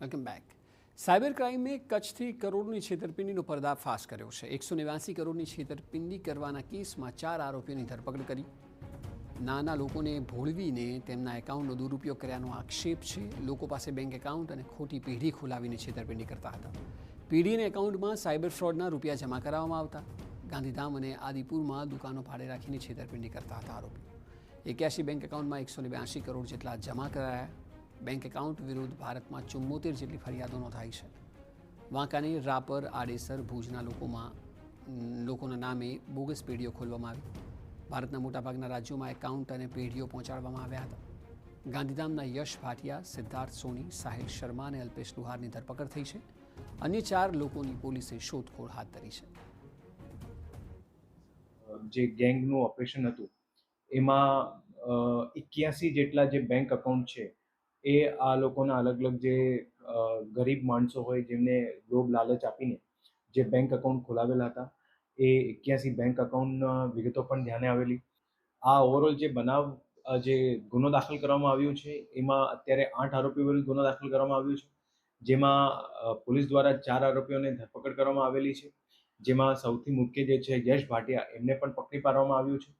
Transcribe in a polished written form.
Welcome back. Cyber ક્રાઇમે કચ્છથી કરોડની છેતરપિંડીનો પર્દાફાશ કર્યો છે. 189 કરોડની છેતરપિંડી કરવાના કેસમાં 4 આરોપીઓની ધરપકડ કરી. નાના લોકોને ભોળવીને તેમના એકાઉન્ટનો દુરુપયોગ કર્યાનો આક્ષેપ છે. લોકો પાસે બેંક એકાઉન્ટ અને ખોટી પેઢી ખોલાવીને છેતરપિંડી કરતા હતા. પેઢીના એકાઉન્ટમાં સાયબર ફ્રોડના રૂપિયા જમા કરાવવામાં આવતા. ગાંધીધામ અને આદિપુરમાં દુકાનો ભાડે રાખીને છેતરપિંડી કરતા હતા આરોપીઓ. 81 બેંક એકાઉન્ટમાં 182 કરોડ જેટલા જમા કરાયા. બેંક એકાઉન્ટ વિરુદ્ધ ભારતમાં 74 જેટલી ફરિયાદો નોંધાઈ છે. વાંકાનેર, રાપર, આડેસર, ભુજના લોકોના નામે બોગસ પેઢીઓ ખોલવામાં આવી. ભારતના મોટાભાગના રાજ્યોમાં એકાઉન્ટ અને પેઢીઓ પહોંચાડવામાં આવ્યા હતા. ગાંધીધામના યશ ભાટિયા, સિદ્ધાર્થ સોની, સાહિલ શર્મા અને અલ્પેશ લુહારની ધરપકડ થઈ છે. અન્ય 4 લોકોની પોલીસે શોધખોળ હાથ ધરી છે. જે ગેંગનું ઓપરેશન હતું એમાં 81 જેટલા જે બેંક અકાઉન્ટ છે એ આ લોકોના અલગ અલગ જે ગરીબ માણસો હોય જેમને લોભ લાલચ આપીને જે બેંક અકાઉન્ટ ખોલાવેલા હતા એ 81 બેંક અકાઉન્ટના વિગતો પણ ધ્યાને આવેલી. આ ઓવરઓલ જે બનાવ જે ગુનો દાખલ કરવામાં આવ્યો છે એમાં અત્યારે 8 આરોપીઓ વિરુદ્ધ ગુનો દાખલ કરવામાં આવ્યો છે, જેમાં પોલીસ દ્વારા 4 આરોપીઓને ધરપકડ કરવામાં આવેલી છે. જેમાં સૌથી મુખ્ય જે છે યશ ભાટિયા, એમને પણ પકડી પાડવામાં આવ્યું છે.